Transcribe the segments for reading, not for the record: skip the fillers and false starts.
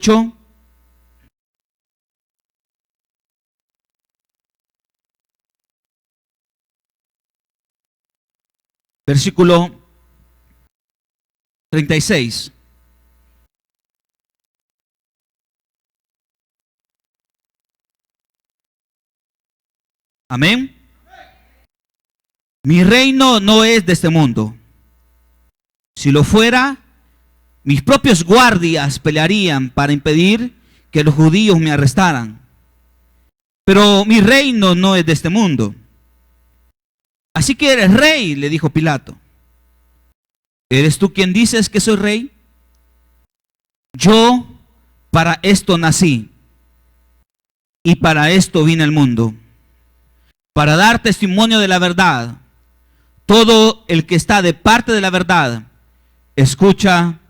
8, versículo 36. Amén. Mi reino no es de este mundo. Si lo fuera, mis propios guardias pelearían para impedir que los judíos me arrestaran. Pero mi reino no es de este mundo. Así que eres rey, le dijo Pilato. ¿Eres tú quien dices que soy rey? Yo para esto nací y para esto vine al mundo, para dar testimonio de la verdad. Todo el que está de parte de la verdad, escucha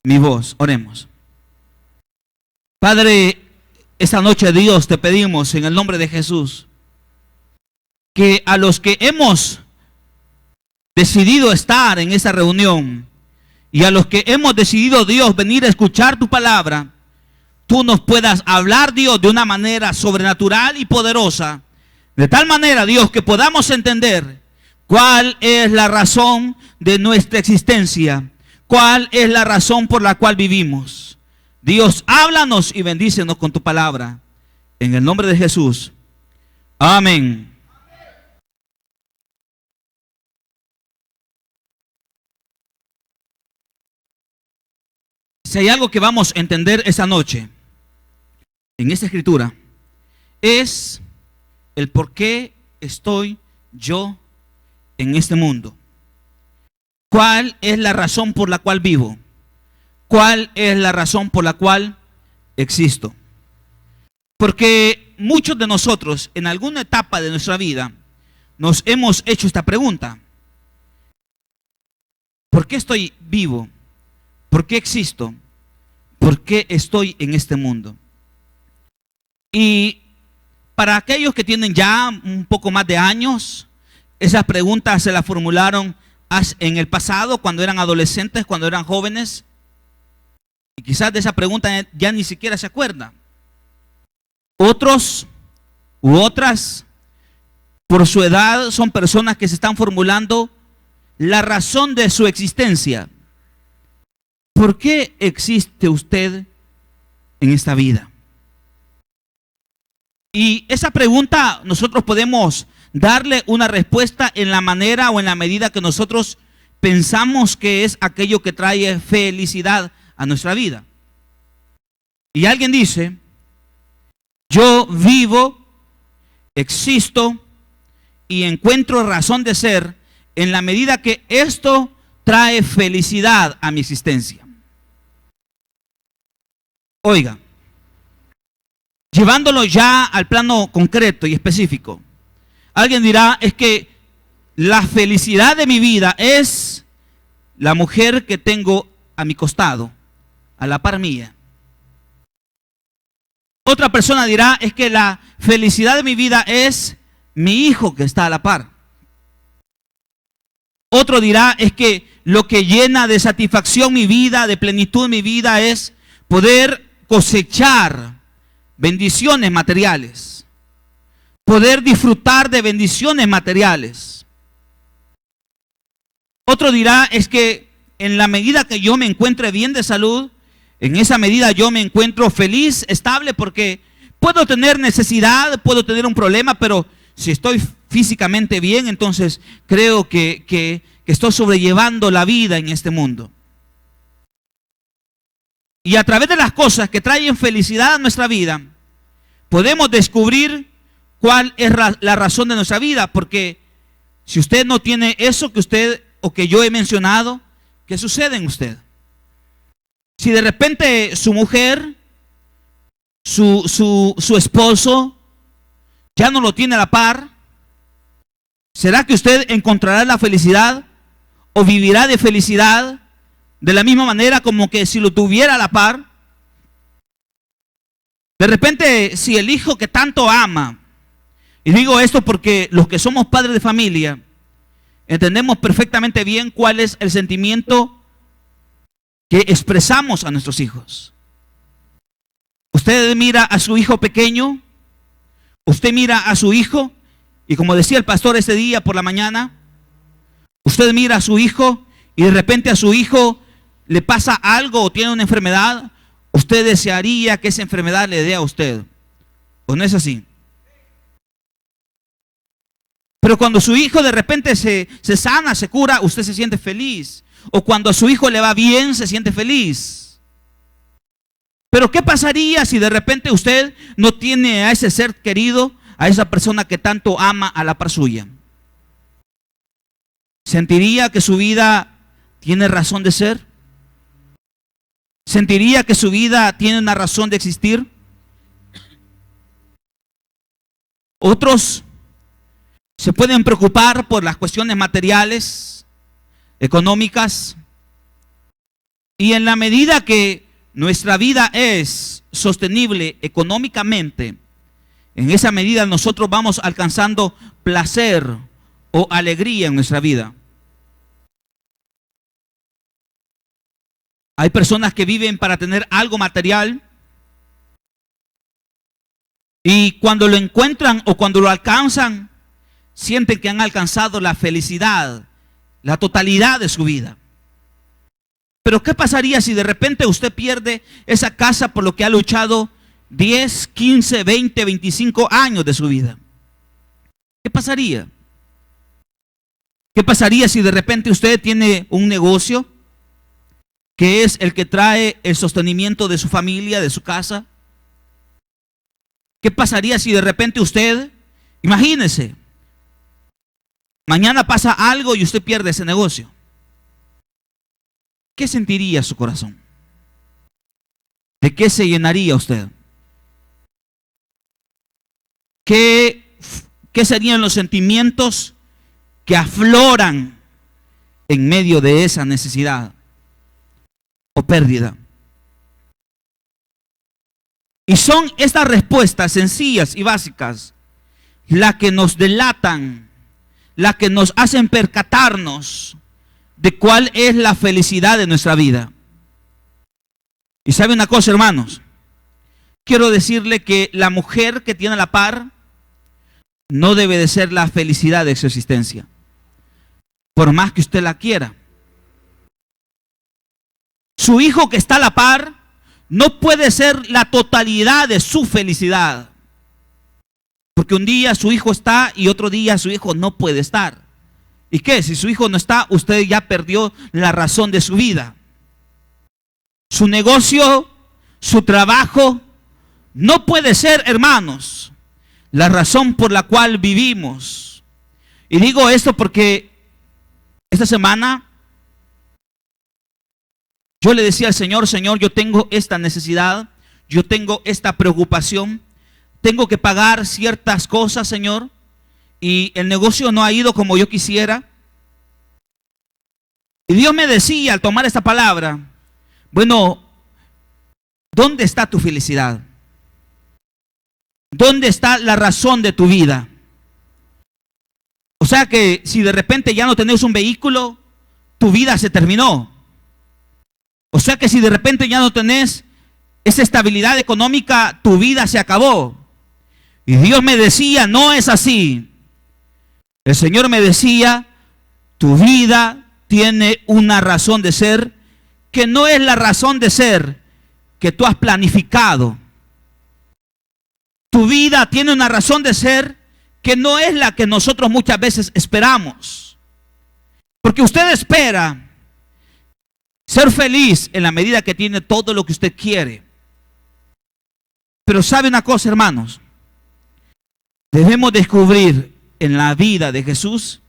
mi voz. Oremos. Padre, esta noche, Dios, te pedimos en el nombre de Jesús que a los que hemos decidido estar en esa reunión y a los que hemos decidido, Dios, venir a escuchar tu palabra, tú nos puedas hablar, Dios, de una manera sobrenatural y poderosa, de tal manera, Dios, que podamos entender cuál es la razón de nuestra existencia, cuál es la razón por la cual vivimos. Dios, háblanos y bendícenos con tu palabra. En el nombre de Jesús. Amén. Si hay algo que vamos a entender esa noche en esta escritura, es el por qué estoy yo en este mundo. ¿Cuál es la razón por la cual vivo? ¿Cuál es la razón por la cual existo? Porque muchos de nosotros en alguna etapa de nuestra vida nos hemos hecho esta pregunta: ¿por qué estoy vivo? ¿Por qué existo? ¿Por qué estoy en este mundo? Y para aquellos que tienen ya un poco más de años, esas preguntas se las formularon en el pasado, cuando eran adolescentes, cuando eran jóvenes. Y quizás de esa pregunta ya ni siquiera se acuerdan. Otros u otras, por su edad, son personas que se están formulando la razón de su existencia. ¿Por qué existe usted en esta vida? Y esa pregunta nosotros podemos darle una respuesta en la manera o en la medida que nosotros pensamos que es aquello que trae felicidad a nuestra vida. Y alguien dice: yo vivo, existo y encuentro razón de ser en la medida que esto trae felicidad a mi existencia. Oiga, llevándolo ya al plano concreto y específico, alguien dirá: es que la felicidad de mi vida es la mujer que tengo a mi costado, a la par mía. Otra persona dirá: es que la felicidad de mi vida es mi hijo que está a la par. Otro dirá: es que lo que llena de satisfacción mi vida, de plenitud mi vida, es poder cosechar bendiciones materiales, poder disfrutar de bendiciones materiales. Otro dirá: es que en la medida que yo me encuentre bien de salud, en esa medida yo me encuentro feliz, estable, porque puedo tener necesidad, puedo tener un problema, pero si estoy físicamente bien, entonces creo que estoy sobrellevando la vida en este mundo. Y a través de las cosas que traen felicidad a nuestra vida, podemos descubrir cuál es la razón de nuestra vida. Porque si usted no tiene eso que usted o que yo he mencionado, ¿qué sucede en usted? Si de repente su mujer, su esposo ya no lo tiene a la par, ¿será que usted encontrará la felicidad o vivirá de felicidad de la misma manera como que si lo tuviera a la par? De repente, si el hijo que tanto ama, y digo esto porque los que somos padres de familia entendemos perfectamente bien cuál es el sentimiento que expresamos a nuestros hijos. Usted mira a su hijo pequeño, usted mira a su hijo, y como decía el pastor ese día por la mañana, usted mira a su hijo y de repente a su hijo le pasa algo o tiene una enfermedad, usted desearía que esa enfermedad le dé a usted. ¿O no es así? Pero cuando su hijo de repente se sana, se cura, usted se siente feliz. O cuando a su hijo le va bien, se siente feliz. Pero ¿qué pasaría si de repente usted no tiene a ese ser querido, a esa persona que tanto ama a la par suya? ¿Sentiría que su vida tiene razón de ser? ¿Sentiría que su vida tiene una razón de existir? Otros se pueden preocupar por las cuestiones materiales, económicas, y en la medida que nuestra vida es sostenible económicamente, en esa medida nosotros vamos alcanzando placer o alegría en nuestra vida. Hay personas que viven para tener algo material y cuando lo encuentran o cuando lo alcanzan, sienten que han alcanzado la felicidad, la totalidad de su vida. Pero ¿qué pasaría si de repente usted pierde esa casa por lo que ha luchado 10, 15, 20, 25 años de su vida? ¿Qué pasaría? ¿Qué pasaría si de repente usted tiene un negocio que es el que trae el sostenimiento de su familia, de su casa? ¿Qué pasaría si de repente usted, imagínese, mañana pasa algo y usted pierde ese negocio? ¿Qué sentiría su corazón? ¿De qué se llenaría usted? ¿Qué serían los sentimientos que afloran en medio de esa necesidad o pérdida? Y son estas respuestas sencillas y básicas las que nos delatan, las que nos hacen percatarnos de cuál es la felicidad de nuestra vida. Y sabe una cosa, hermanos, quiero decirle que la mujer que tiene a la par no debe de ser la felicidad de su existencia, por más que usted la quiera. Su hijo que está a la par no puede ser la totalidad de su felicidad, porque un día su hijo está y otro día su hijo no puede estar. ¿Y qué? Si su hijo no está, usted ya perdió la razón de su vida. Su negocio, su trabajo, no puede ser, hermanos, la razón por la cual vivimos. Y digo esto porque esta semana yo le decía al Señor, Señor, yo tengo esta necesidad, yo tengo esta preocupación, tengo que pagar ciertas cosas, Señor, y el negocio no ha ido como yo quisiera. Y Dios me decía al tomar esta palabra, bueno, ¿dónde está tu felicidad? ¿Dónde está la razón de tu vida? O sea que si de repente ya no tenés un vehículo, tu vida se terminó. O sea que si de repente ya no tenés esa estabilidad económica, tu vida se acabó. Y Dios me decía, no es así. El Señor me decía, tu vida tiene una razón de ser que no es la razón de ser que tú has planificado. Tu vida tiene una razón de ser que no es la que nosotros muchas veces esperamos. Porque usted espera ser feliz en la medida que tiene todo lo que usted quiere. Pero sabe una cosa, hermanos, debemos descubrir en la vida de Jesús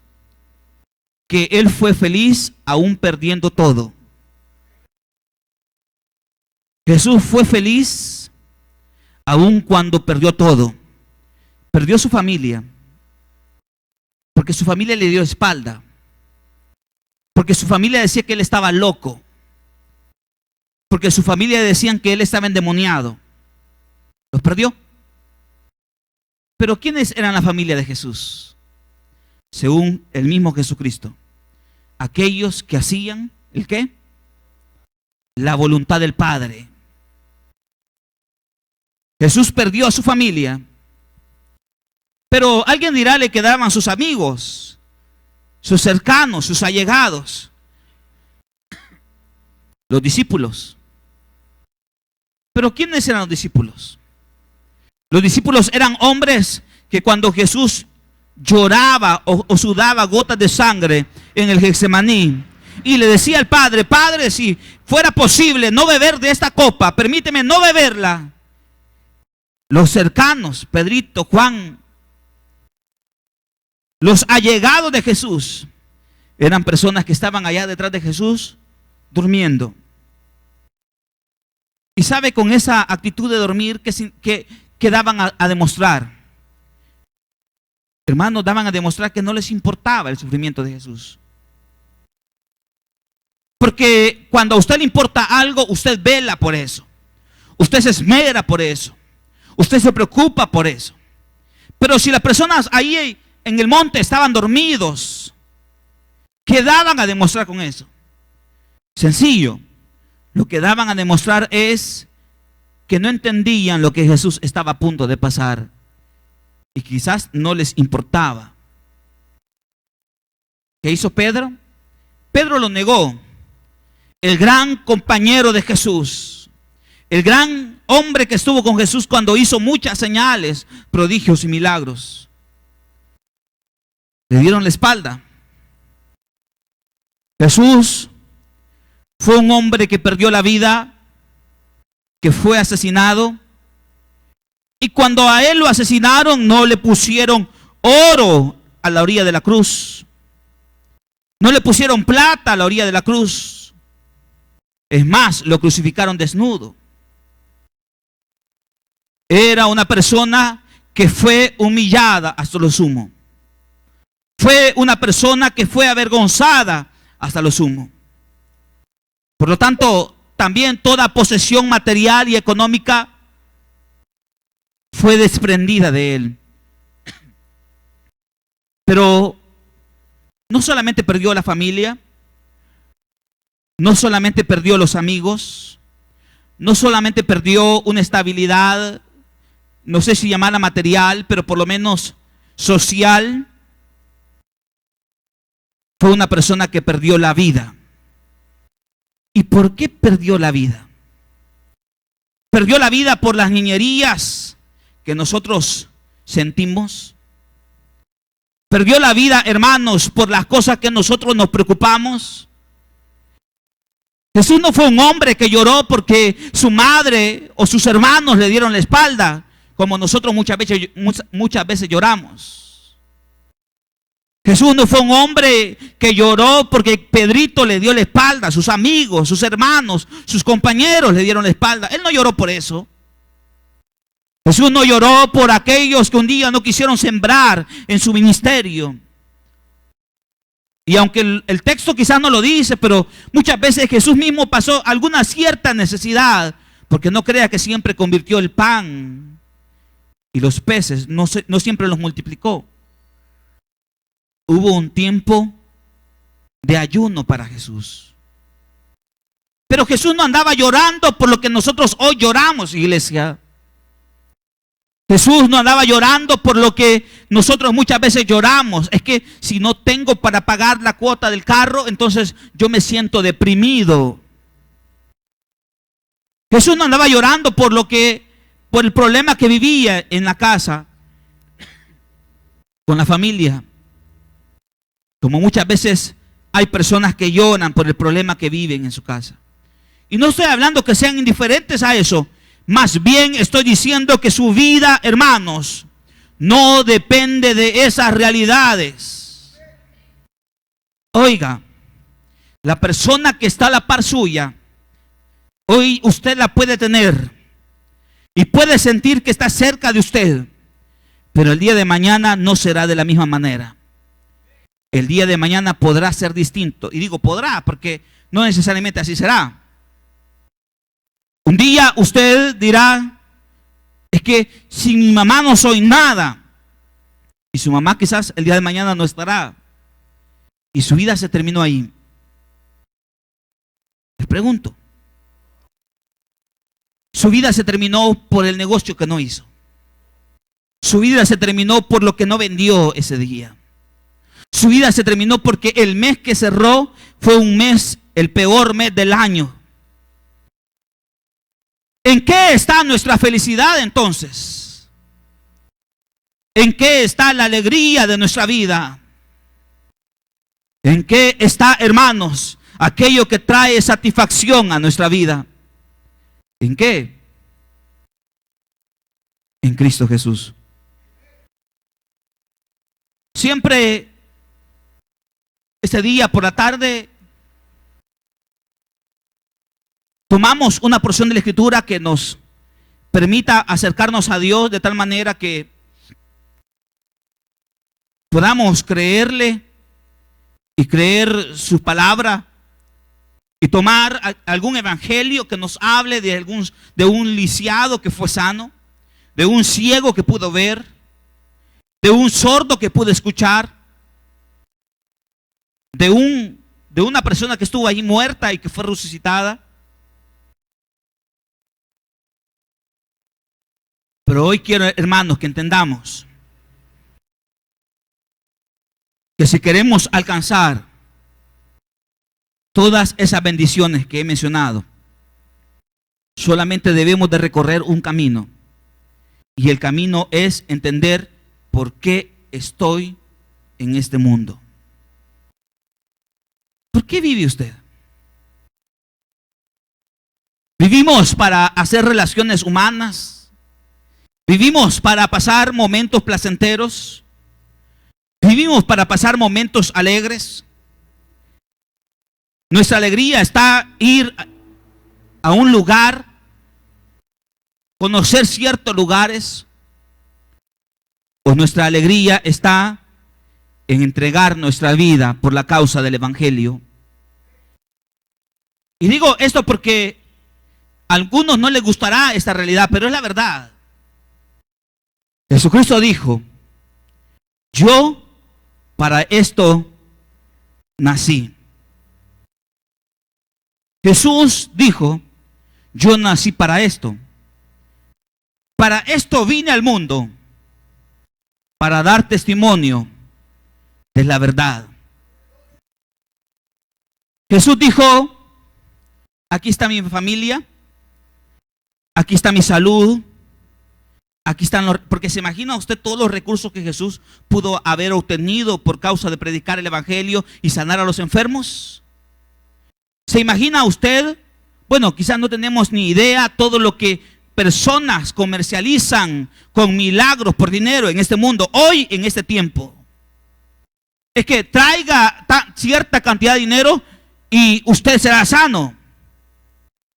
que Él fue feliz aún perdiendo todo. Jesús fue feliz aún cuando perdió todo. Perdió su familia, porque su familia le dio espalda, porque su familia decía que Él estaba loco, porque su familia decían que Él estaba endemoniado. Los perdió. Pero ¿quiénes eran la familia de Jesús? Según el mismo Jesucristo, aquellos que hacían ¿el qué? La voluntad del Padre. Jesús perdió a su familia, pero alguien dirá, le quedaban sus amigos, sus cercanos, sus allegados, los discípulos. Pero ¿quiénes eran los discípulos? Los discípulos eran hombres que cuando Jesús lloraba o sudaba gotas de sangre en el Getsemaní y le decía al Padre: Padre, si fuera posible no beber de esta copa, permíteme no beberla. Los cercanos, Pedrito, Juan, los allegados de Jesús, eran personas que estaban allá detrás de Jesús durmiendo. Y sabe, con esa actitud de dormir que daban a demostrar, hermanos, daban a demostrar que no les importaba el sufrimiento de Jesús. Porque cuando a usted le importa algo, usted vela por eso, usted se esmera por eso, usted se preocupa por eso. Pero si las personas ahí en el monte estaban dormidos, ¿qué daban a demostrar con eso? Sencillo. Lo que daban a demostrar es que no entendían lo que Jesús estaba a punto de pasar y quizás no les importaba. ¿Qué hizo Pedro? Pedro lo negó. El gran compañero de Jesús, el gran hombre que estuvo con Jesús cuando hizo muchas señales, prodigios y milagros, le dieron la espalda. Jesús fue un hombre que perdió la vida, que fue asesinado. Y cuando a él lo asesinaron, no le pusieron oro a la orilla de la cruz. No le pusieron plata a la orilla de la cruz. Es más, lo crucificaron desnudo. Era una persona que fue humillada hasta lo sumo. Fue una persona que fue avergonzada hasta lo sumo. Por lo tanto, también toda posesión material y económica fue desprendida de él. Pero no solamente perdió la familia, no solamente perdió los amigos, no solamente perdió una estabilidad, no sé si llamarla material, pero por lo menos social. Fue una persona que perdió la vida. ¿Y por qué perdió la vida? Perdió la vida por las niñerías que nosotros sentimos. Perdió la vida, hermanos, por las cosas que nosotros nos preocupamos. Jesús no fue un hombre que lloró porque su madre o sus hermanos le dieron la espalda, como nosotros muchas veces lloramos. Jesús no fue un hombre que lloró porque Pedrito le dio la espalda, sus amigos, sus hermanos, sus compañeros le dieron la espalda. Él no lloró por eso. Jesús no lloró por aquellos que un día no quisieron sembrar en su ministerio. Y aunque el texto quizás no lo dice, pero muchas veces Jesús mismo pasó alguna cierta necesidad, porque no crea que siempre convirtió el pan y los peces, no siempre los multiplicó. Hubo un tiempo de ayuno para Jesús. Pero Jesús no andaba llorando por lo que nosotros hoy lloramos, iglesia. Jesús no andaba llorando por lo que nosotros muchas veces lloramos. Es que si no tengo para pagar la cuota del carro, entonces yo me siento deprimido. Jesús no andaba llorando por el problema que vivía en la casa, con la familia. Como muchas veces hay personas que lloran por el problema que viven en su casa. Y no estoy hablando que sean indiferentes a eso. Más bien estoy diciendo que su vida, hermanos, no depende de esas realidades. Oiga, la persona que está a la par suya, hoy usted la puede tener y puede sentir que está cerca de usted, pero el día de mañana no será de la misma manera. El día de mañana podrá ser distinto. Y digo podrá porque no necesariamente así será. Un día usted dirá: es que sin mi mamá no soy nada. Y su mamá quizás el día de mañana no estará. Y su vida se terminó ahí. Les pregunto, Su vida se terminó por el negocio que no hizo. Su vida se terminó por lo que no vendió ese día. Su vida se terminó porque el mes que cerró fue un mes, el peor mes del año. ¿En qué está nuestra felicidad entonces? ¿En qué está la alegría de nuestra vida? ¿En qué está, hermanos, aquello que trae satisfacción a nuestra vida? ¿En qué? En Cristo Jesús. Siempre ese día por la tarde tomamos una porción de la Escritura que nos permita acercarnos a Dios de tal manera que podamos creerle y creer su palabra y tomar algún evangelio que nos hable de un lisiado que fue sano, de un ciego que pudo ver, de un sordo que pudo escuchar, de una persona que estuvo ahí muerta y que fue resucitada. Pero hoy quiero, hermanos, que entendamos que si queremos alcanzar todas esas bendiciones que he mencionado, solamente debemos de recorrer un camino. Y el camino es entender por qué estoy en este mundo. ¿Por qué vive usted? ¿Vivimos para hacer relaciones humanas? ¿Vivimos para pasar momentos placenteros? ¿Vivimos para pasar momentos alegres? Nuestra alegría está ir a un lugar, conocer ciertos lugares, o nuestra alegría está en entregar nuestra vida por la causa del evangelio. Y digo esto porque a algunos no les gustará esta realidad, pero es la verdad. Jesucristo dijo: yo para esto nací. Jesús dijo: yo nací para esto. Para esto vine al mundo, para dar testimonio de la verdad. Jesús dijo: aquí está mi familia, aquí está mi salud, aquí están porque se imagina usted todos los recursos que Jesús pudo haber obtenido por causa de predicar el evangelio y sanar a los enfermos. ¿Se imagina usted? Bueno, quizás no tenemos ni idea todo lo que personas comercializan con milagros por dinero en este mundo, hoy en este tiempo. Es que traiga cierta cantidad de dinero y usted será sano.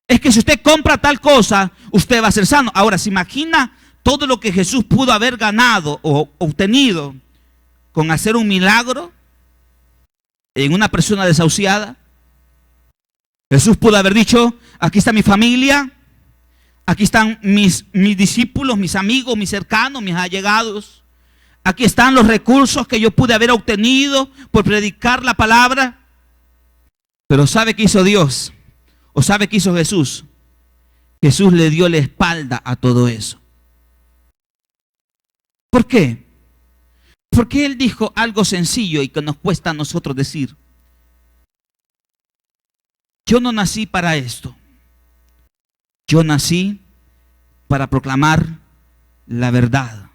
Es que si usted compra tal cosa, usted va a ser sano. Ahora, ¿se imagina todo lo que Jesús pudo haber ganado o obtenido con hacer un milagro en una persona desahuciada? Jesús pudo haber dicho: aquí está mi familia, aquí están mis discípulos, mis amigos, mis cercanos, mis allegados. Aquí están los recursos que yo pude haber obtenido por predicar la palabra. Pero ¿sabe qué hizo Dios? ¿O sabe qué hizo Jesús? Jesús le dio la espalda a todo eso. ¿Por qué? Porque Él dijo algo sencillo y que nos cuesta a nosotros decir: yo no nací para esto. Yo nací para proclamar la verdad.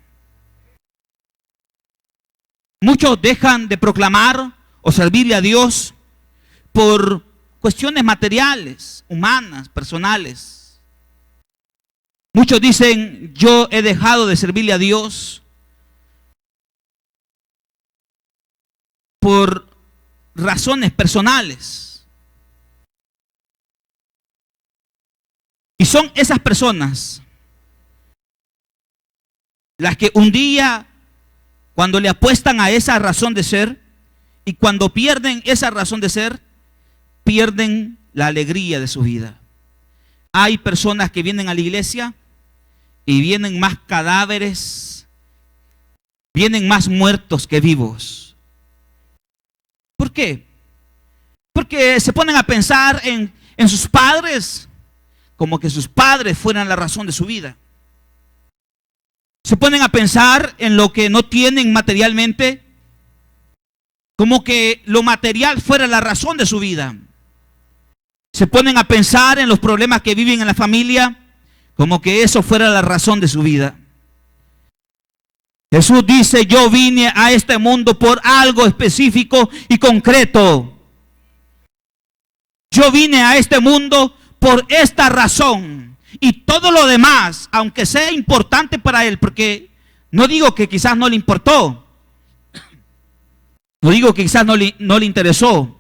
Muchos dejan de proclamar o servirle a Dios por cuestiones materiales, humanas, personales. Muchos dicen: yo he dejado de servirle a Dios por razones personales. Y son esas personas las que un día, cuando le apuestan a esa razón de ser, y cuando pierden esa razón de ser, pierden la alegría de su vida. Hay personas que vienen a la iglesia y vienen más cadáveres, vienen más muertos que vivos. ¿Por qué? Porque se ponen a pensar en sus padres. como que sus padres fueran la razón de su vida. Se ponen a pensar en lo que no tienen materialmente, como que lo material fuera la razón de su vida. Se ponen a pensar en los problemas que viven en la familia, como que eso fuera la razón de su vida. Jesús dice: yo vine a este mundo por algo específico y concreto. Yo vine a este mundo por esta razón. Y todo lo demás, aunque sea importante para él, porque no digo que quizás no le importó, no digo que quizás no le interesó,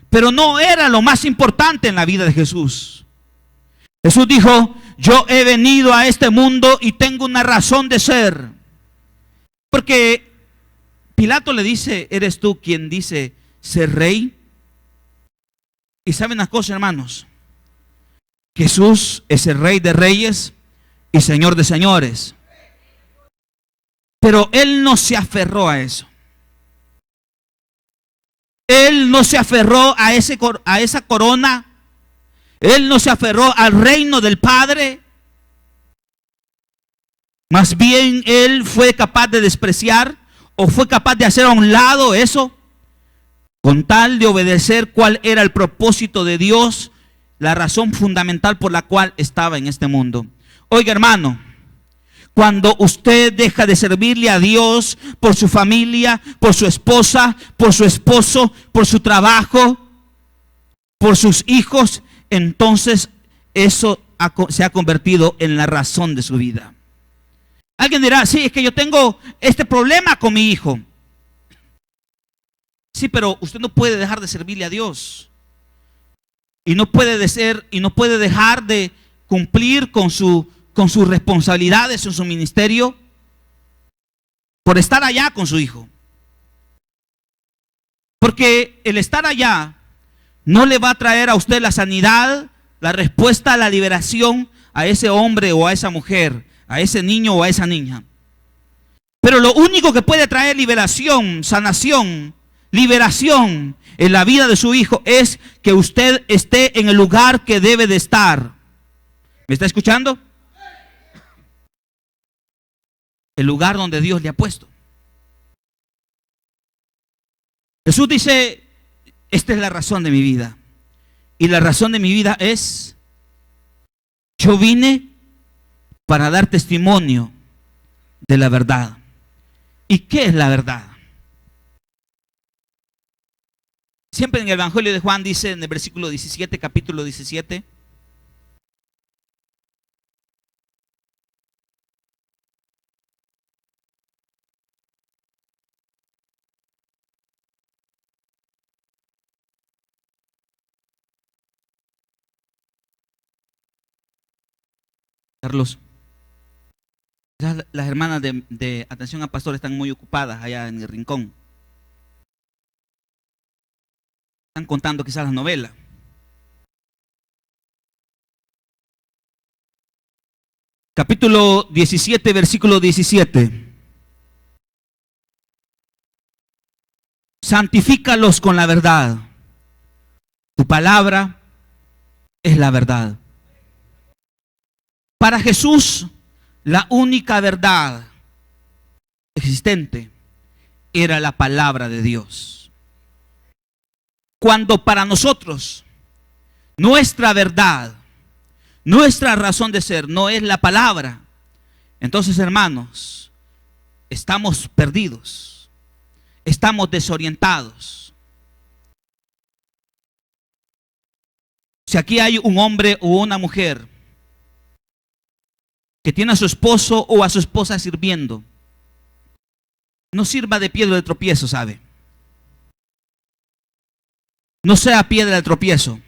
pero no era lo más importante en la vida de Jesús. Jesús dijo: yo he venido a este mundo y tengo una razón de ser. Porque Pilato le dice: ¿eres tú quien dice ser rey? Y saben una cosa, hermanos, Jesús es el Rey de reyes y Señor de señores. Pero él no se aferró a eso. Él no se aferró a esa corona. Él no se aferró al reino del Padre. Más bien él fue capaz de despreciar, o fue capaz de hacer a un lado eso, con tal de obedecer cuál era el propósito de Dios, la razón fundamental por la cual estaba en este mundo. Oiga, hermano, cuando usted deja de servirle a Dios por su familia, por su esposa, por su esposo, por su trabajo, por sus hijos, entonces eso se ha convertido en la razón de su vida. Alguien dirá: sí, es que yo tengo este problema con mi hijo. Sí, pero usted no puede dejar de servirle a Dios. Y no puede dejar de cumplir con sus responsabilidades en su ministerio por estar allá con su hijo. Porque el estar allá no le va a traer a usted la sanidad, la respuesta, la liberación a ese hombre o a esa mujer, a ese niño o a esa niña. Pero lo único que puede traer liberación, sanación, liberación en la vida de su hijo es que usted esté en el lugar que debe de estar. ¿Me está escuchando? El lugar donde Dios le ha puesto. Jesús dice: esta es la razón de mi vida. Y la razón de mi vida es: yo vine para dar testimonio de la verdad. ¿Y qué es la verdad? Siempre en el Evangelio de Juan dice, en el versículo 17, capítulo 17, Carlos, las hermanas de Atención al Pastor están muy ocupadas allá en el rincón. Están contando quizás la novela. Capítulo 17, versículo 17. Santifícalos con la verdad. Tu palabra es la verdad. Para Jesús, la única verdad existente era la palabra de Dios. Cuando para nosotros nuestra verdad, nuestra razón de ser no es la palabra, entonces, hermanos, estamos perdidos, estamos desorientados. Si aquí hay un hombre o una mujer que tiene a su esposo o a su esposa sirviendo, no sirva de piedra de tropiezo, ¿sabe? No sea piedra de tropiezo,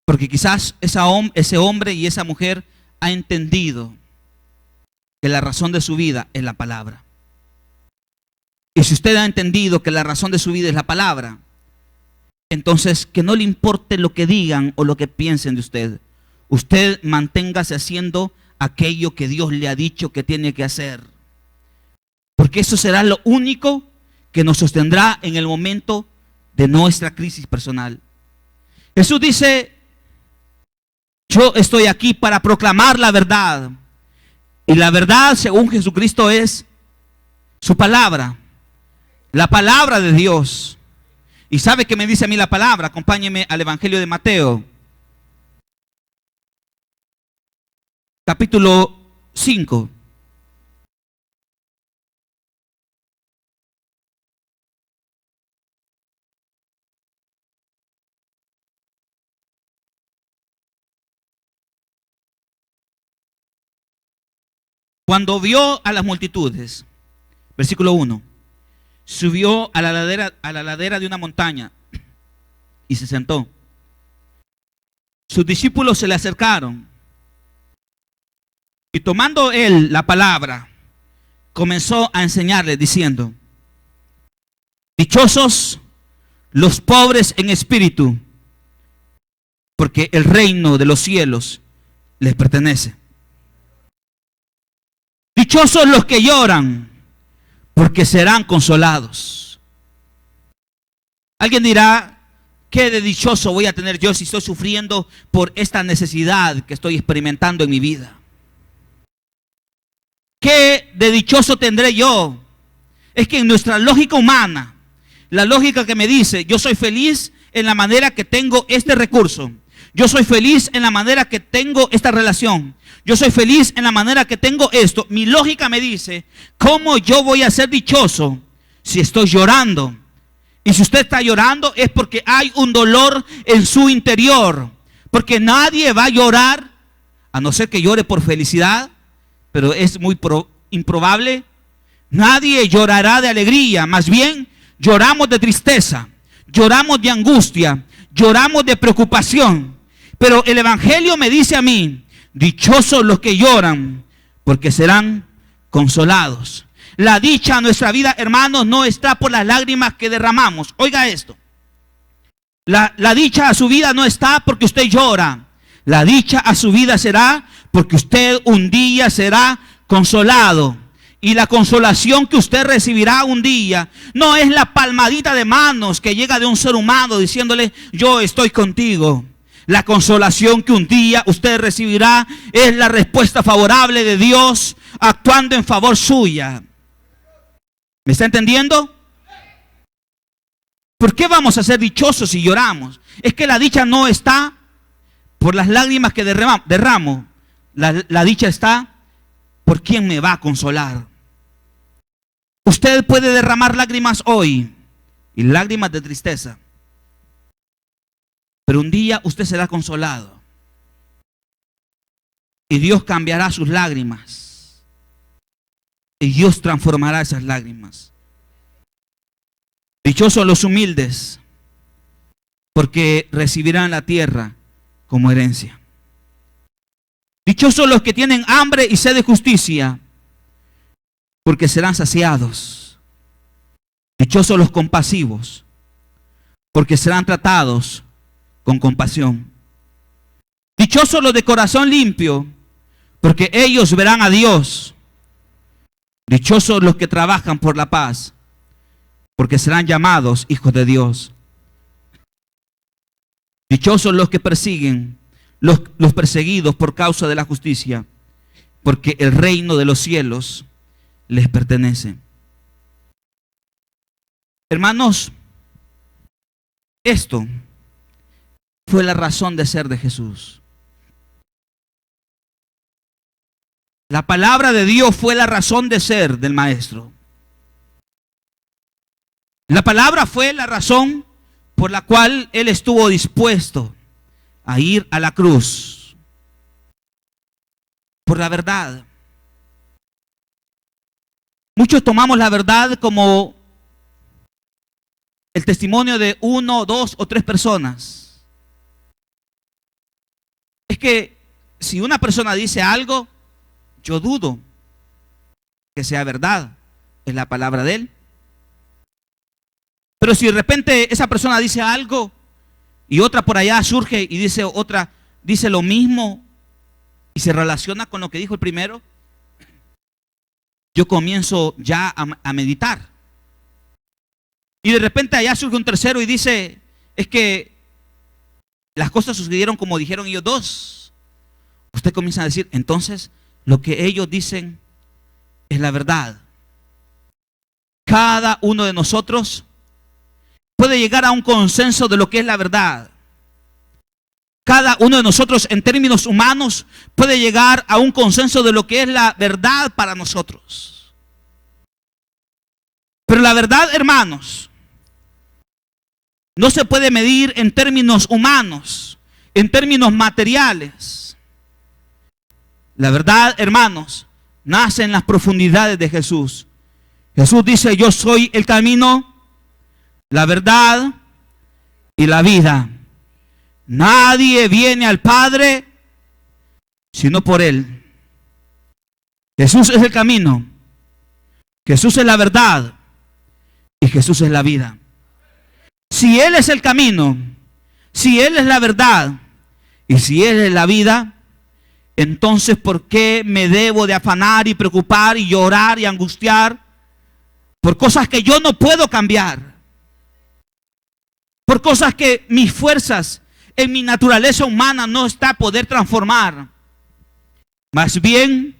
porque quizás ese hombre y esa mujer ha entendido que la razón de su vida es la palabra. Y si usted ha entendido que la razón de su vida es la palabra, entonces que no le importe lo que digan o lo que piensen de usted. Usted manténgase haciendo aquello que Dios le ha dicho que tiene que hacer, porque eso será lo único que nos sostendrá en el momento de nuestra crisis personal. Jesús dice: Yo estoy aquí para proclamar la verdad. Y la verdad, según Jesucristo, es su palabra. La palabra de Dios. ¿Y sabe qué me dice a mí la palabra? Acompáñeme al Evangelio de Mateo, capítulo 5. Cuando vio a las multitudes, versículo 1, subió a la ladera de una montaña y se sentó. Sus discípulos se le acercaron y tomando él la palabra, comenzó a enseñarles diciendo: dichosos los pobres en espíritu, porque el reino de los cielos les pertenece. Dichosos los que lloran, porque serán consolados. Alguien dirá: ¿qué de dichoso voy a tener yo si estoy sufriendo por esta necesidad que estoy experimentando en mi vida? ¿Qué de dichoso tendré yo? Es que en nuestra lógica humana, la lógica que me dice: yo soy feliz en la manera que tengo este recurso, yo soy feliz en la manera que tengo esta relación, yo soy feliz en la manera que tengo esto. Mi lógica me dice: ¿cómo yo voy a ser dichoso si estoy llorando? Y si usted está llorando es porque hay un dolor en su interior. Porque nadie va a llorar, a no ser que llore por felicidad, pero es muy improbable. Nadie llorará de alegría, más bien lloramos de tristeza, lloramos de angustia, lloramos de preocupación. Pero el Evangelio me dice a mí: dichosos los que lloran, porque serán consolados. La dicha en nuestra vida, hermanos, no está por las lágrimas que derramamos. Oiga esto. La dicha a su vida no está porque usted llora. La dicha a su vida será porque usted un día será consolado. Y la consolación que usted recibirá un día no es la palmadita de manos que llega de un ser humano diciéndole: yo estoy contigo. La consolación que un día usted recibirá es la respuesta favorable de Dios actuando en favor suya. ¿Me está entendiendo? ¿Por qué vamos a ser dichosos si lloramos? Es que la dicha no está por las lágrimas que derramo. La dicha está por quien me va a consolar. Usted puede derramar lágrimas hoy y lágrimas de tristeza, pero un día usted será consolado y Dios cambiará sus lágrimas y Dios transformará esas lágrimas. Dichosos los humildes, porque recibirán la tierra como herencia. Dichosos los que tienen hambre y sed de justicia, porque serán saciados. Dichosos los compasivos, porque serán tratados con compasión. Dichosos los de corazón limpio, porque ellos verán a Dios. Dichosos los que trabajan por la paz, porque serán llamados hijos de Dios. Dichosos los que persiguen, los perseguidos por causa de la justicia, porque el reino de los cielos les pertenece. Hermanos, esto fue la razón de ser de Jesús. La palabra de Dios fue la razón de ser del Maestro. La palabra fue la razón por la cual Él estuvo dispuesto a ir a la cruz. Por la verdad. Muchos tomamos la verdad como el testimonio de 1, 2 o 3 personas. Es que si una persona dice algo, yo dudo que sea verdad. Es la palabra de él. Pero si de repente esa persona dice algo y otra por allá surge y dice otra, dice lo mismo y se relaciona con lo que dijo el primero, yo comienzo ya a meditar. Y de repente allá surge un tercero y dice: es que las cosas sucedieron como dijeron ellos dos. usted comienza a decir, entonces lo que ellos dicen es la verdad. Cada uno de nosotros puede llegar a un consenso de lo que es la verdad. Cada uno de nosotros en términos humanos puede llegar a un consenso de lo que es la verdad para nosotros. Pero la verdad, hermanos, no se puede medir en términos humanos, en términos materiales. La verdad, hermanos, nace en las profundidades de Jesús. Jesús dice, yo soy el camino, la verdad y la vida. Nadie viene al Padre sino por Él. Jesús es el camino, Jesús es la verdad y Jesús es la vida. Si Él es el camino, si Él es la verdad y si Él es la vida, entonces ¿por qué me debo de afanar y preocupar y llorar y angustiar por cosas que yo no puedo cambiar? Por cosas que mis fuerzas en mi naturaleza humana no está a poder transformar. Más bien,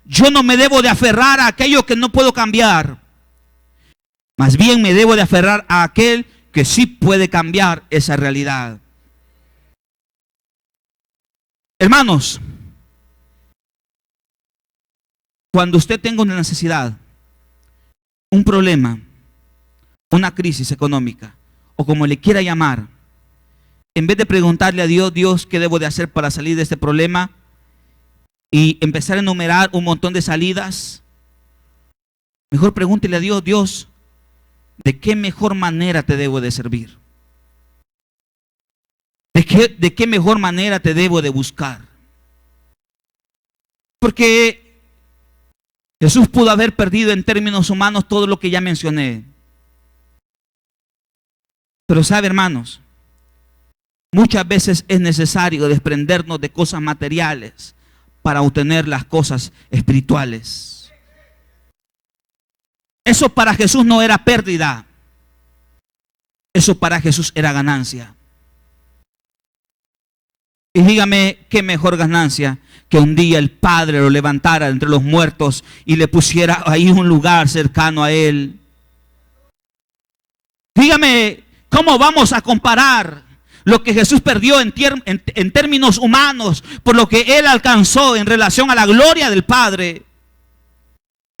yo no me debo de aferrar a aquello que no puedo cambiar. Más bien me debo de aferrar a aquel que sí puede cambiar esa realidad. Hermanos, cuando usted tenga una necesidad, un problema, una crisis económica, o como le quiera llamar, en vez de preguntarle a Dios, Dios, ¿qué debo de hacer para salir de este problema? Y empezar a enumerar un montón de salidas, mejor pregúntele a Dios, Dios, ¿de qué mejor manera te debo de servir? ¿De qué mejor manera te debo de buscar? Porque Jesús pudo haber perdido en términos humanos todo lo que ya mencioné. Pero sabe, hermanos, muchas veces es necesario desprendernos de cosas materiales para obtener las cosas espirituales. Eso para Jesús no era pérdida. Eso para Jesús era ganancia. Y dígame, qué mejor ganancia que un día el Padre lo levantara entre los muertos y le pusiera ahí un lugar cercano a Él. Dígame, ¿cómo vamos a comparar lo que Jesús perdió en términos humanos por lo que Él alcanzó en relación a la gloria del Padre?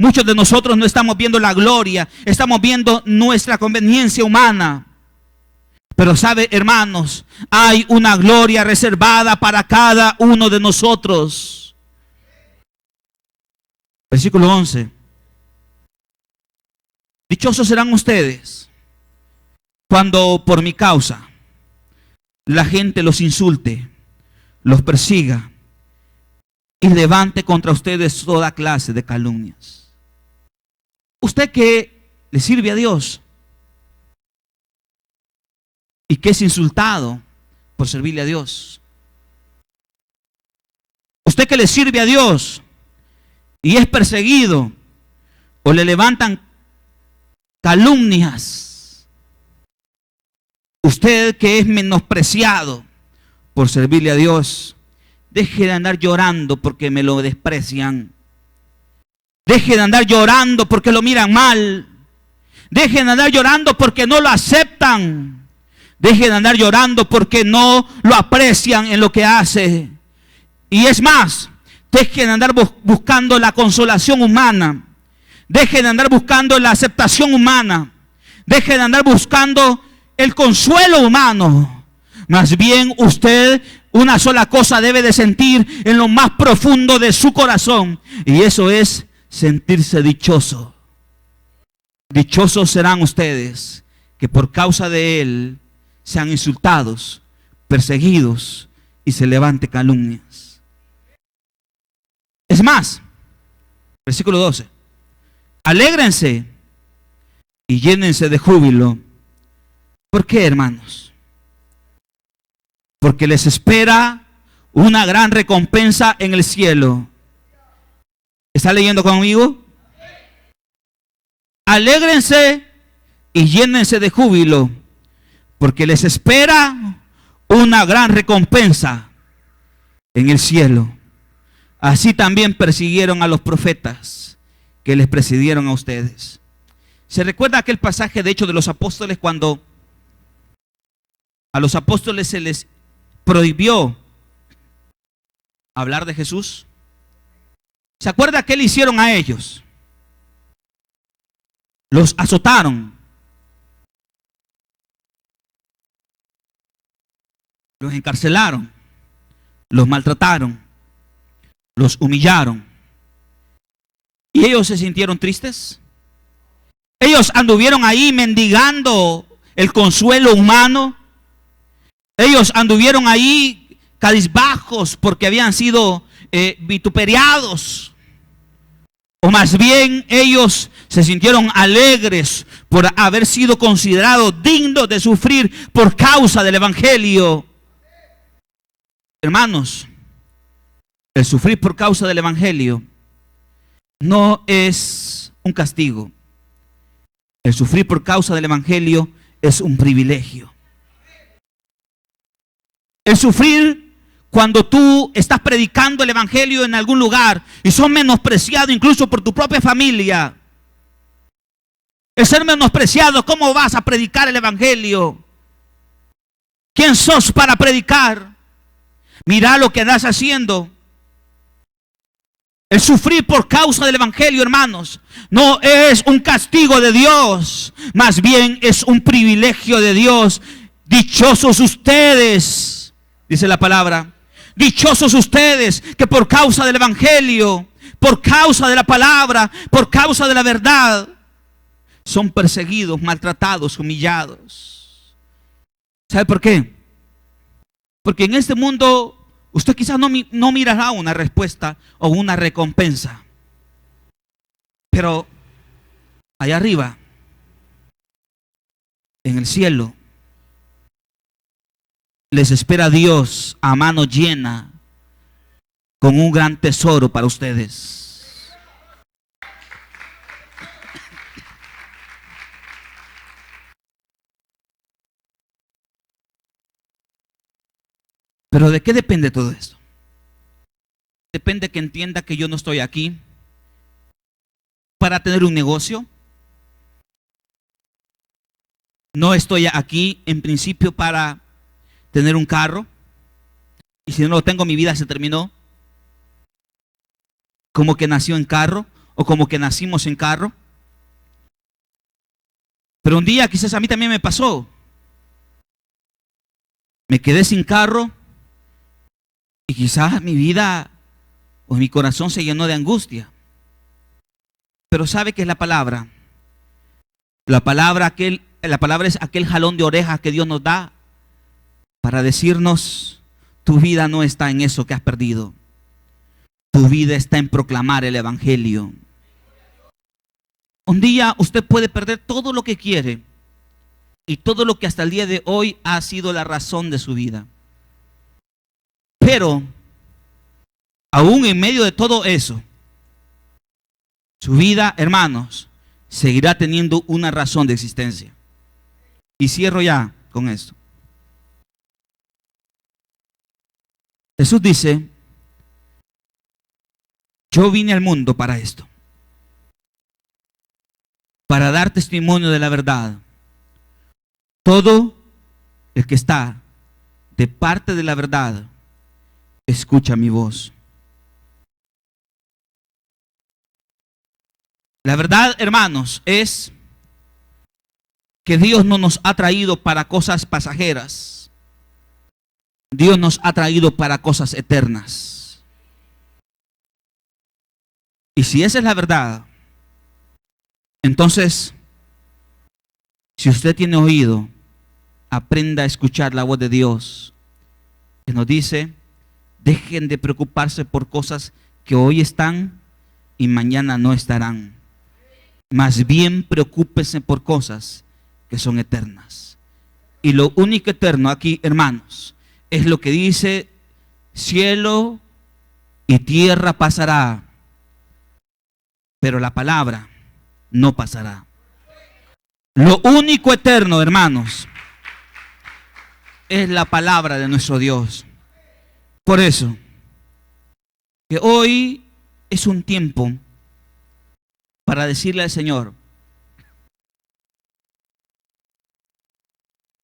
Muchos de nosotros no estamos viendo la gloria, estamos viendo nuestra conveniencia humana. Pero sabe, hermanos, hay una gloria reservada para cada uno de nosotros. Versículo 11. Dichosos serán ustedes cuando por mi causa la gente los insulte, los persiga y levante contra ustedes toda clase de calumnias. Usted que le sirve a Dios y que es insultado por servirle a Dios. Usted que le sirve a Dios y es perseguido o le levantan calumnias. Usted que es menospreciado por servirle a Dios, deje de andar llorando porque me lo desprecian. Deje de andar llorando porque lo miran mal. Deje de andar llorando porque no lo aceptan. Deje de andar llorando porque no lo aprecian en lo que hace. Y es más, deje de andar buscando la consolación humana. Deje de andar buscando la aceptación humana. Deje de andar buscando el consuelo humano. Más bien usted una sola cosa debe de sentir en lo más profundo de su corazón. Y eso es sentirse dichoso. Dichosos serán ustedes que por causa de Él sean insultados, perseguidos y se levante calumnias. Es más, versículo 12. Alégrense y llénense de júbilo. ¿Por qué, hermanos? Porque les espera una gran recompensa en el cielo. ¿Está leyendo conmigo? Alégrense y llénense de júbilo, porque les espera una gran recompensa en el cielo. así también persiguieron a los profetas que les precedieron a ustedes. ¿Se recuerda aquel pasaje de Hechos de los Apóstoles cuando a los apóstoles se les prohibió hablar de Jesús? ¿Se acuerda qué le hicieron a ellos? Los azotaron, los encarcelaron, los maltrataron, los humillaron. ¿Y ellos se sintieron tristes? Ellos anduvieron ahí mendigando el consuelo humano. Ellos anduvieron ahí cabizbajos porque habían sido vituperiados. O más bien ellos se sintieron alegres por haber sido considerados dignos de sufrir por causa del evangelio. Hermanos, el sufrir por causa del evangelio no es un castigo. El sufrir por causa del evangelio es un privilegio. El sufrir cuando tú estás predicando el evangelio en algún lugar y son menospreciados incluso por tu propia familia. El ser menospreciado, ¿cómo vas a predicar el evangelio? ¿Quién sos para predicar? Mira lo que andas haciendo. El sufrir por causa del evangelio, hermanos, no es un castigo de Dios, más bien es un privilegio de Dios. Dichosos ustedes, dice la palabra, dichosos ustedes que por causa del evangelio, por causa de la palabra, por causa de la verdad, son perseguidos, maltratados, humillados. ¿Sabe por qué? Porque en este mundo usted quizás no mirará una respuesta o una recompensa. Pero allá arriba, en el cielo, les espera Dios a mano llena con un gran tesoro para ustedes. Pero ¿de qué depende todo esto? Depende que entienda que yo no estoy aquí para tener un negocio. No estoy aquí en principio para tener un carro. Y si no lo tengo, mi vida se terminó. Como que nació en carro o como que nacimos en carro. Pero un día quizás a mí también me pasó. Me quedé sin carro. Y quizás mi vida o mi corazón se llenó de angustia. Pero ¿sabe qué es la palabra? La palabra es aquel jalón de orejas que Dios nos da para decirnos: tu vida no está en eso que has perdido. Tu vida está en proclamar el evangelio. Un día usted puede perder todo lo que quiere y todo lo que hasta el día de hoy ha sido la razón de su vida. Pero, aún en medio de todo eso, su vida, hermanos, seguirá teniendo una razón de existencia. Y cierro ya con esto. Jesús dice: yo vine al mundo para esto, para dar testimonio de la verdad. Todo el que está de parte de la verdad escucha mi voz. La verdad, hermanos, es que Dios no nos ha traído para cosas pasajeras. Dios nos ha traído para cosas eternas. Y si esa es la verdad, entonces, si usted tiene oído, aprenda a escuchar la voz de Dios, que nos dice: dejen de preocuparse por cosas que hoy están y mañana no estarán. Más bien preocúpese por cosas que son eternas. Y lo único eterno aquí, hermanos, es lo que dice: cielo y tierra pasará, pero la palabra no pasará. Lo único eterno, hermanos, es la palabra de nuestro Dios. Por eso, que hoy es un tiempo para decirle al Señor: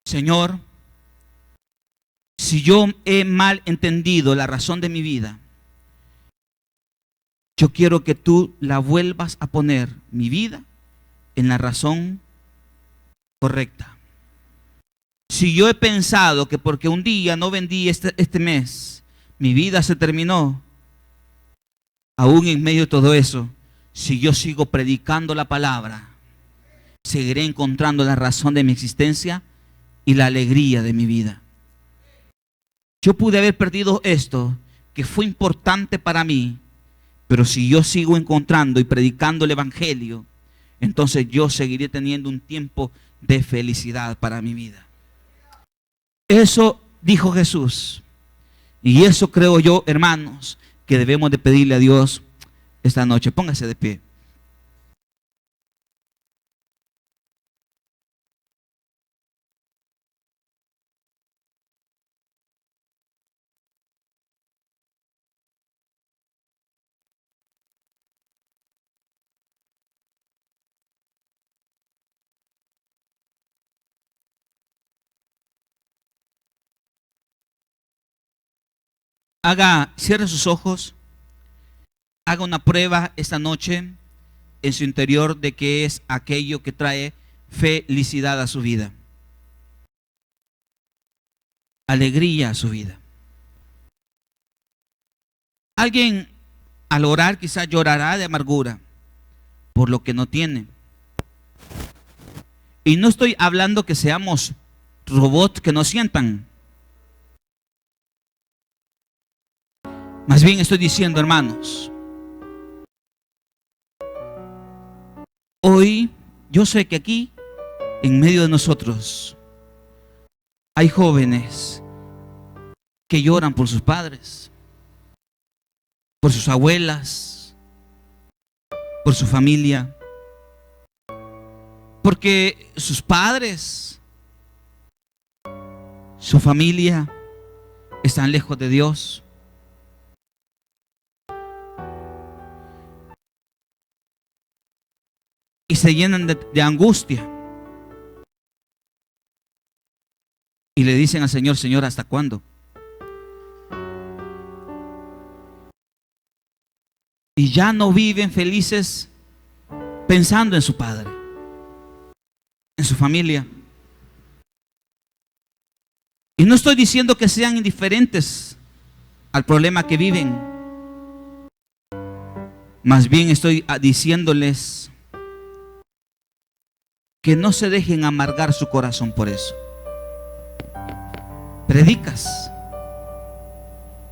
Señor, si yo he mal entendido la razón de mi vida, yo quiero que tú la vuelvas a poner, mi vida, en la razón correcta. Si yo he pensado que porque un día no vendí este mes, mi vida se terminó, aún en medio de todo eso, si yo sigo predicando la palabra, seguiré encontrando la razón de mi existencia y la alegría de mi vida. Yo pude haber perdido esto, que fue importante para mí, pero si yo sigo encontrando y predicando el evangelio, entonces yo seguiré teniendo un tiempo de felicidad para mi vida. Eso dijo Jesús. Y eso creo yo, hermanos, que debemos de pedirle a Dios esta noche. Póngase de pie. Cierre sus ojos, haga una prueba esta noche en su interior de qué es aquello que trae felicidad a su vida, alegría a su vida. Alguien al orar quizás llorará de amargura por lo que no tiene. Y no estoy hablando que seamos robots que no sientan. Más bien estoy diciendo, hermanos, hoy yo sé que aquí, en medio de nosotros, hay jóvenes que lloran por sus padres, por sus abuelas, por su familia, porque sus padres, su familia, están lejos de Dios. Y se llenan de angustia. Y le dicen al Señor: Señor, ¿hasta cuándo? Y ya no viven felices pensando en su padre, en su familia. Y no estoy diciendo que sean indiferentes al problema que viven. Más bien estoy diciéndoles que no se dejen amargar su corazón por eso. Predicas,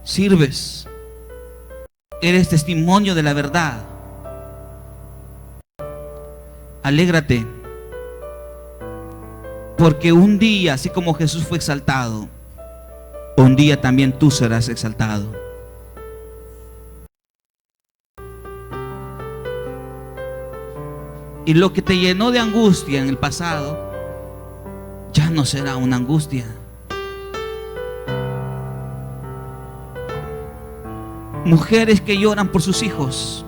sirves, eres testimonio de la verdad. Alégrate, porque un día, así como Jesús fue exaltado, un día también tú serás exaltado. Y lo que te llenó de angustia en el pasado, ya no será una angustia. Mujeres que lloran por sus hijos: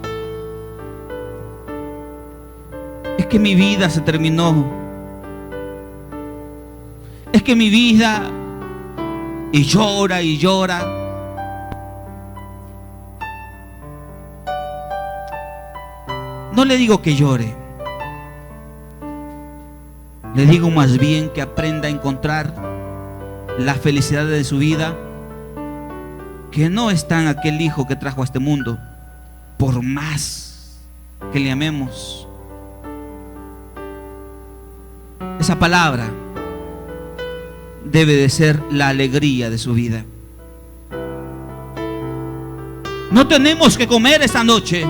es que mi vida se terminó. Es que mi vida, y llora y llora. No le digo que llore, le digo más bien que aprenda a encontrar la felicidad de su vida, que no está en aquel hijo que trajo a este mundo, por más que le amemos. Esa palabra debe de ser la alegría de su vida. No tenemos que comer esta noche,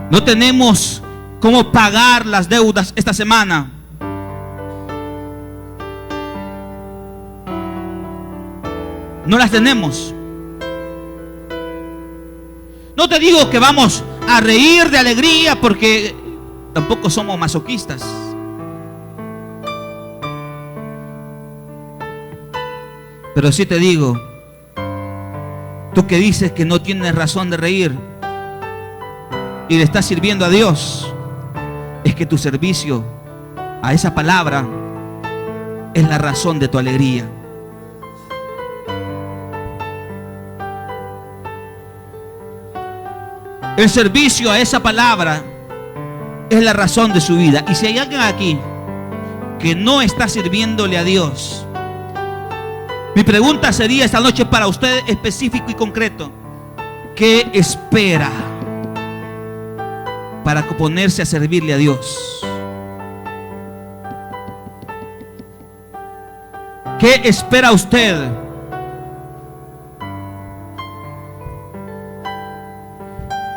no tenemos cómo pagar las deudas esta semana. No las tenemos. No te digo que vamos a reír de alegría, porque tampoco somos masoquistas. Pero sí te digo Tú que dices que no tienes razón de reír y le estás sirviendo a Dios, es que tu servicio a esa palabra es la razón de tu alegría. El servicio a esa palabra es la razón de su vida. Y si hay alguien aquí que no está sirviéndole a Dios, mi pregunta sería esta noche para usted específico y concreto: ¿qué espera para ponerse a servirle a Dios? ¿Qué espera usted?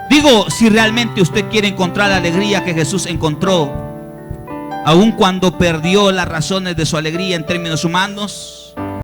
Digo, si realmente usted quiere encontrar la alegría que Jesús encontró, aun cuando perdió las razones de su alegría en términos humanos,